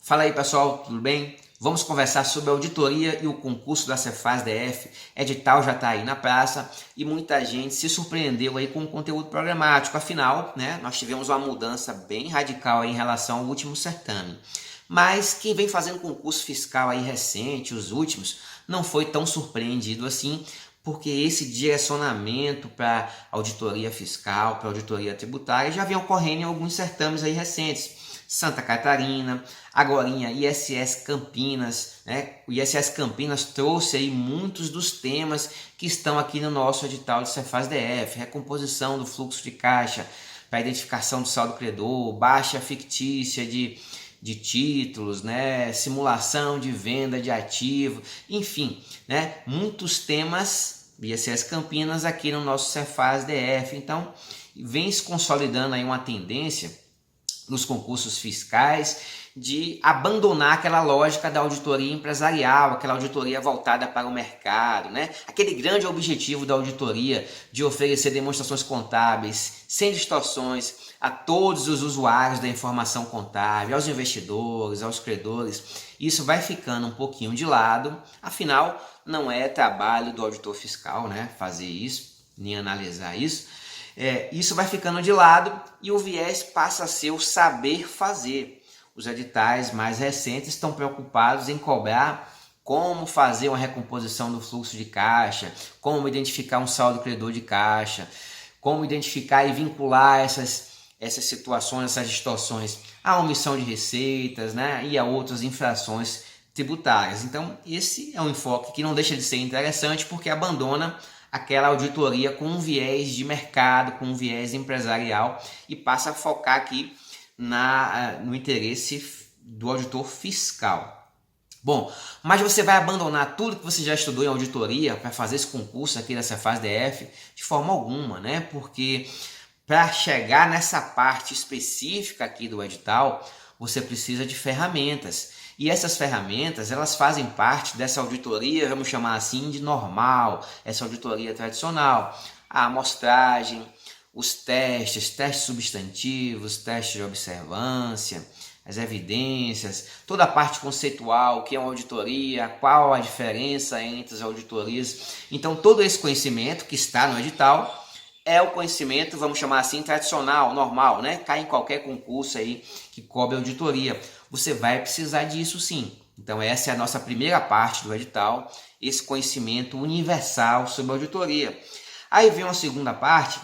Fala aí pessoal, tudo bem? Vamos conversar sobre a auditoria e o concurso da Cefaz-DF. Edital já está aí na praça e muita gente se surpreendeu aí com o conteúdo programático. Afinal, nós tivemos uma mudança bem radical aí em relação ao último certame. Mas quem vem fazendo concurso fiscal aí recente, os últimos, não foi tão surpreendido assim, porque esse direcionamento para auditoria fiscal, para auditoria tributária já vem ocorrendo em alguns certames aí recentes. Santa Catarina, agorinha ISS Campinas, O ISS Campinas trouxe aí muitos dos temas que estão aqui no nosso edital de Cefaz-DF, recomposição do fluxo de caixa para identificação do saldo credor, baixa fictícia de títulos, simulação de venda de ativo, enfim, muitos temas ISS Campinas aqui no nosso Cefaz-DF. Então, vem se consolidando aí uma tendência nos concursos fiscais de abandonar aquela lógica da auditoria empresarial, aquela auditoria voltada para o mercado, aquele grande objetivo da auditoria de oferecer demonstrações contábeis sem distorções a todos os usuários da informação contábil, aos investidores, aos credores. Isso vai ficando um pouquinho de lado, afinal não é trabalho do auditor fiscal fazer isso, nem analisar isso. Isso vai ficando de lado e o viés passa a ser o saber fazer. Os editais mais recentes estão preocupados em cobrar como fazer uma recomposição do fluxo de caixa, como identificar um saldo credor de caixa, como identificar e vincular essas situações, essas distorções à omissão de receitas e a outras infrações tributárias. Então esse é um enfoque que não deixa de ser interessante porque abandona aquela auditoria com um viés de mercado, com um viés empresarial e passa a focar aqui no interesse do auditor fiscal. Bom, mas você vai abandonar tudo que você já estudou em auditoria para fazer esse concurso aqui da Cefaz-DF? De forma alguma, porque para chegar nessa parte específica aqui do edital, você precisa de ferramentas. E essas ferramentas, elas fazem parte dessa auditoria, vamos chamar assim, de normal, essa auditoria tradicional. A amostragem, os testes substantivos, testes de observância, as evidências, toda a parte conceitual, o que é uma auditoria, qual a diferença entre as auditorias. Então, todo esse conhecimento que está no edital é o conhecimento, vamos chamar assim, tradicional, normal, cai em qualquer concurso aí que cobre auditoria. Você vai precisar disso sim. Então essa é a nossa primeira parte do edital, esse conhecimento universal sobre auditoria. Aí vem uma segunda parte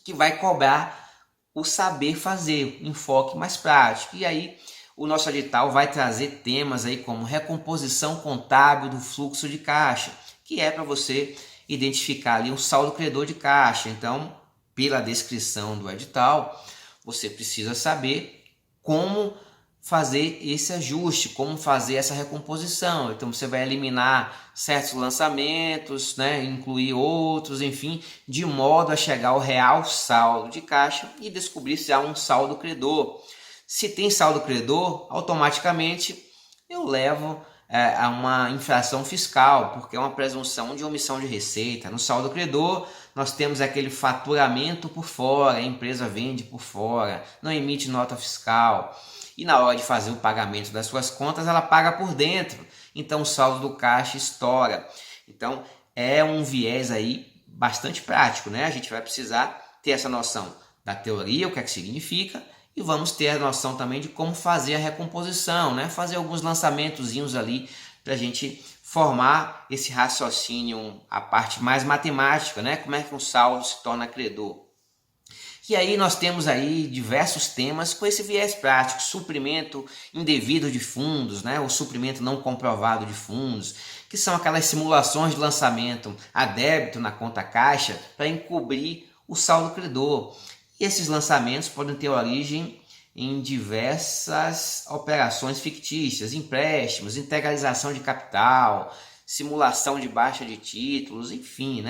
que vai cobrar o saber fazer, o enfoque mais prático. E aí o nosso edital vai trazer temas aí como recomposição contábil do fluxo de caixa, que é para você identificar ali um saldo credor de caixa. Então, pela descrição do edital, você precisa saber como fazer esse ajuste, como fazer essa recomposição. Então você vai eliminar certos lançamentos, incluir outros, enfim, de modo a chegar ao real saldo de caixa e descobrir se há um saldo credor. Se tem saldo credor, automaticamente eu levo a uma infração fiscal, porque é uma presunção de omissão de receita. No saldo credor, nós temos aquele faturamento por fora, a empresa vende por fora, não emite nota fiscal. E na hora de fazer o pagamento das suas contas, ela paga por dentro. Então o saldo do caixa estoura. Então é um viés aí bastante prático, A gente vai precisar ter essa noção da teoria, o que é que significa, e vamos ter a noção também de como fazer a recomposição, fazer alguns lançamentozinhos ali para a gente formar esse raciocínio, a parte mais matemática, como é que um saldo se torna credor. E aí nós temos aí diversos temas com esse viés prático, suprimento indevido de fundos, o suprimento não comprovado de fundos, que são aquelas simulações de lançamento a débito na conta caixa para encobrir o saldo credor. E esses lançamentos podem ter origem em diversas operações fictícias, empréstimos, integralização de capital, simulação de baixa de títulos, enfim,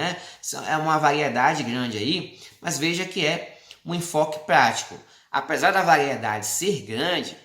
É uma variedade grande aí, mas veja que é um enfoque prático. Apesar da variedade ser grande,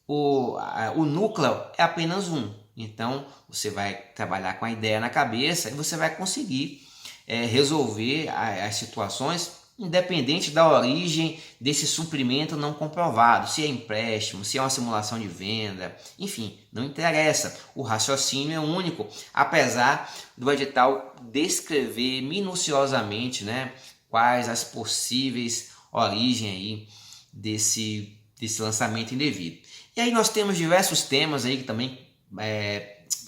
o núcleo é apenas um. Então você vai trabalhar com a ideia na cabeça e você vai conseguir resolver as situações independente da origem desse suprimento não comprovado, se é empréstimo, se é uma simulação de venda, enfim, não interessa. O raciocínio é único, apesar do edital descrever minuciosamente, né, quais as possíveis origens aí desse lançamento indevido. E aí nós temos diversos temas aí que também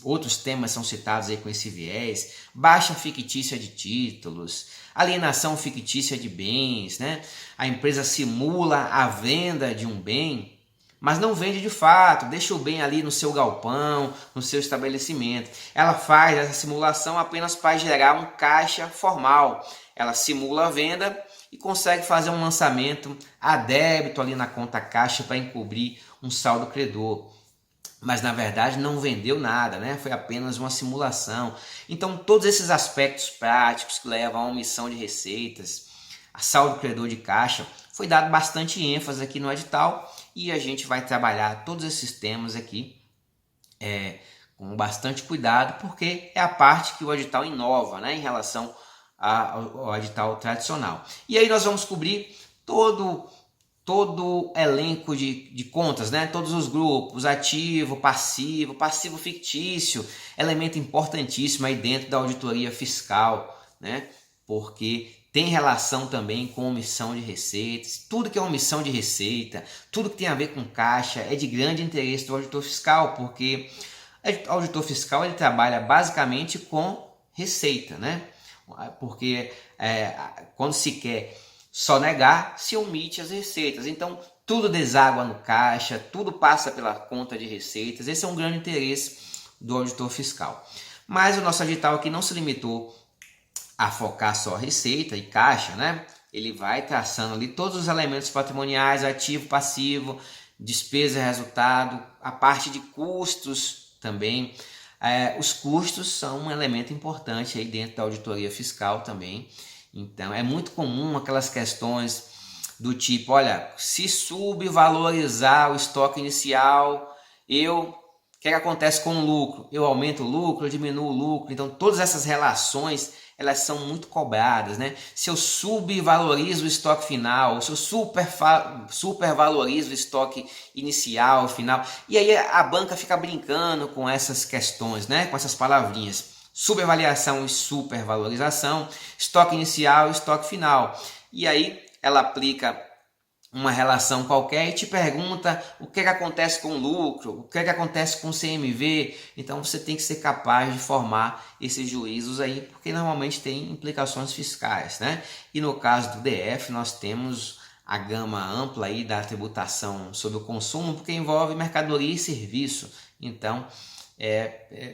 outros temas são citados aí com esse viés: baixa fictícia de títulos, alienação fictícia de bens, né? A empresa simula a venda de um bem, mas não vende de fato, deixa o bem ali no seu galpão, no seu estabelecimento. Ela faz essa simulação apenas para gerar um caixa formal. Ela simula a venda e consegue fazer um lançamento a débito ali na conta caixa para encobrir um saldo credor. Mas na verdade não vendeu nada, né? Foi apenas uma simulação. Então todos esses aspectos práticos que levam à omissão de receitas, a saldo credor de caixa, foi dado bastante ênfase aqui no edital e a gente vai trabalhar todos esses temas aqui com bastante cuidado, porque é a parte que o edital inova, né, em relação ao edital tradicional. E aí nós vamos cobrir todo elenco de contas, né? Todos os grupos, ativo, passivo fictício, elemento importantíssimo aí dentro da auditoria fiscal, né? Porque tem relação também com omissão de receitas. Tudo que é omissão de receita, tudo que tem a ver com caixa é de grande interesse do auditor fiscal, porque o auditor fiscal ele trabalha basicamente com receita, né? Porque quando se quer sonegar, se omite as receitas. Então, tudo deságua no caixa, tudo passa pela conta de receitas. Esse é um grande interesse do auditor fiscal. Mas o nosso edital aqui não se limitou a focar só receita e caixa, né? Ele vai traçando ali todos os elementos patrimoniais, ativo, passivo, despesa e resultado, a parte de custos também. Os custos são um elemento importante aí dentro da auditoria fiscal também. Então, é muito comum aquelas questões do tipo, olha, se subvalorizar o estoque inicial, o que acontece com o lucro? Eu aumento o lucro, eu diminuo o lucro. Então, todas essas relações, elas são muito cobradas, né? Se eu subvalorizo o estoque final, se eu supervalorizo o estoque inicial, final. E aí a banca fica brincando com essas questões, né? Com essas palavrinhas. Subavaliação e supervalorização, estoque inicial e estoque final. E aí ela aplica uma relação qualquer e te pergunta o que acontece com o lucro, o que acontece com o CMV. Então você tem que ser capaz de formar esses juízos aí, porque normalmente tem implicações fiscais, né? E no caso do DF nós temos a gama ampla aí da tributação sobre o consumo, porque envolve mercadoria e serviço. Então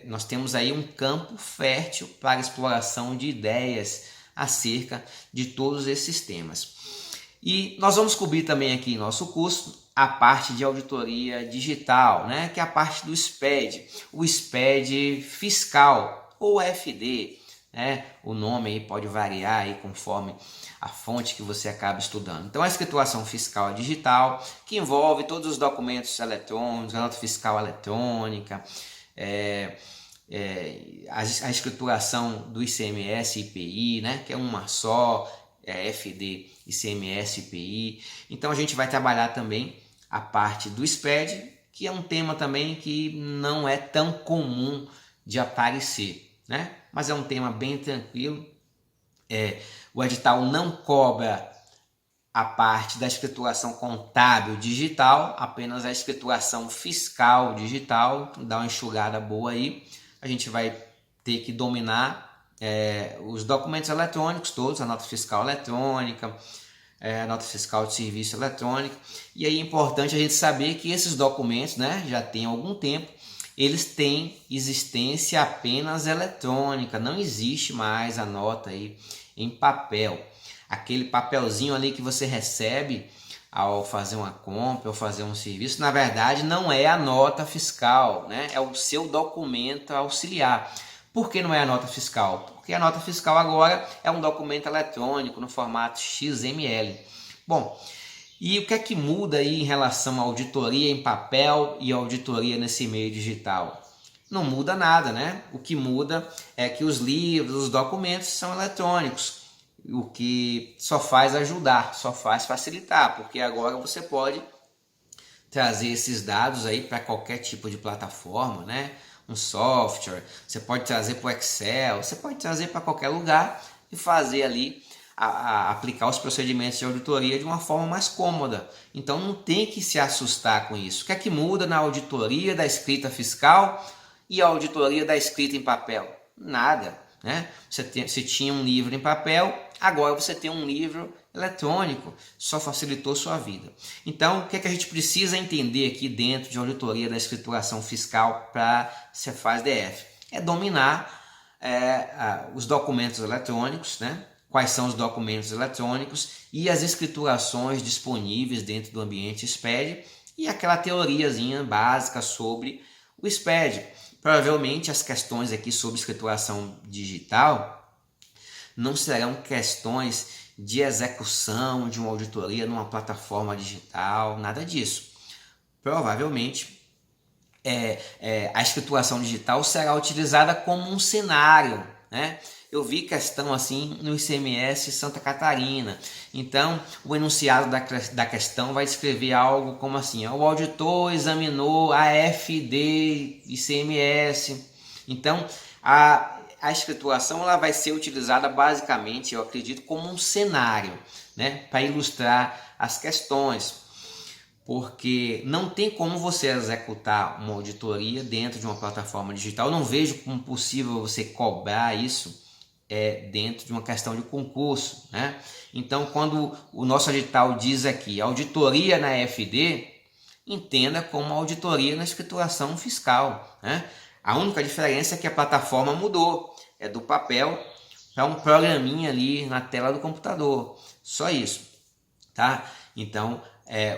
nós temos aí um campo fértil para a exploração de ideias acerca de todos esses temas. E nós vamos cobrir também aqui em nosso curso a parte de auditoria digital, né? Que é a parte do SPED, o SPED fiscal ou FD, né? O nome aí pode variar aí conforme a fonte que você acaba estudando. Então a escrituração fiscal digital, que envolve todos os documentos eletrônicos, a nota fiscal eletrônica, a escrituração do ICMS e IPI, né, que é uma só, FD, ICMS, IPI. Então a gente vai trabalhar também a parte do SPED, que é um tema também que não é tão comum de aparecer, né? Mas é um tema bem tranquilo. O edital não cobra a parte da escrituração contábil digital, apenas a escrituração fiscal digital. Dá uma enxugada boa aí. A gente vai ter que dominar os documentos eletrônicos todos, a nota fiscal eletrônica, a nota fiscal de serviço eletrônico. E aí é importante a gente saber que esses documentos, né, já tem algum tempo, eles têm existência apenas eletrônica, não existe mais a nota aí em papel. Aquele papelzinho ali que você recebe ao fazer uma compra ou fazer um serviço, na verdade não é a nota fiscal, né? É o seu documento auxiliar. Por que não é a nota fiscal? Porque a nota fiscal agora é um documento eletrônico no formato XML. Bom, e o que é que muda aí em relação à auditoria em papel e auditoria nesse meio digital? Não muda nada, né? O que muda é que os livros, os documentos são eletrônicos. o que só faz ajudar, só faz facilitar, porque agora você pode trazer esses dados aí para qualquer tipo de plataforma, né? Um software, você pode trazer para o Excel, você pode trazer para qualquer lugar e fazer ali, aplicar os procedimentos de auditoria de uma forma mais cômoda. Então não tem que se assustar com isso. O que é que muda na auditoria da escrita fiscal e a auditoria da escrita em papel? Nada, né? Você tinha um livro em papel, agora você tem um livro eletrônico, só facilitou sua vida. Então, o que é que a gente precisa entender aqui dentro de auditoria da escrituração fiscal para Cefaz DF? É dominar os documentos eletrônicos, né? Quais são os documentos eletrônicos e as escriturações disponíveis dentro do ambiente SPED e aquela teoriazinha básica sobre o SPED. Provavelmente as questões aqui sobre escrituração digital não serão questões de execução de uma auditoria numa plataforma digital, nada disso. Provavelmente a escrituração digital será utilizada como um cenário, né? Eu vi questão assim no ICMS Santa Catarina. Então, o enunciado da questão vai descrever algo como assim: o auditor examinou a FD ICMS. Então, a escrituração ela vai ser utilizada basicamente, eu acredito, como um cenário, né, para ilustrar as questões. Porque não tem como você executar uma auditoria dentro de uma plataforma digital. Eu não vejo como possível você cobrar isso dentro de uma questão de concurso, né? Então, quando o nosso edital diz aqui auditoria na FD, entenda como auditoria na escrituração fiscal, né? A única diferença é que a plataforma mudou, é do papel para um programinha ali na tela do computador, só isso, tá? Então,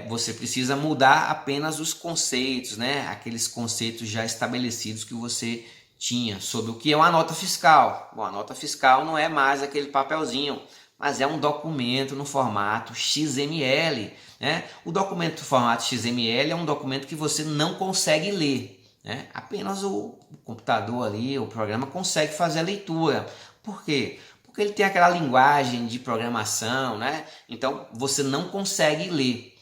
você precisa mudar apenas os conceitos, né? Aqueles conceitos já estabelecidos que você tinha sobre o que é uma nota fiscal. Bom, a nota fiscal não é mais aquele papelzinho, mas é um documento no formato XML, né? O documento no formato XML é um documento que você não consegue ler, né? Apenas o computador ali, o programa consegue fazer a leitura. Por quê? Porque ele tem aquela linguagem de programação, né? Então você não consegue ler.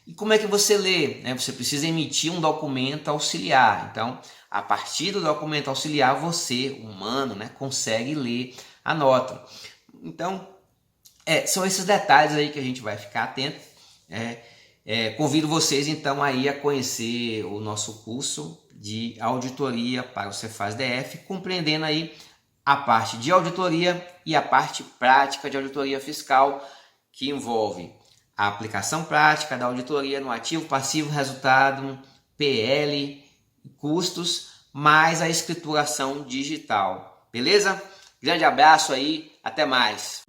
E como é que você lê? Você precisa emitir um documento auxiliar. Então, a partir do documento auxiliar, você, humano, né, consegue ler a nota. Então, são esses detalhes aí que a gente vai ficar atento. Convido vocês, então, aí a conhecer o nosso curso de auditoria para o Cefaz DF, compreendendo aí a parte de auditoria e a parte prática de auditoria fiscal, que envolve a aplicação prática da auditoria no ativo, passivo, resultado, PL, custos, mais a escrituração digital. Beleza? Grande abraço aí, até mais!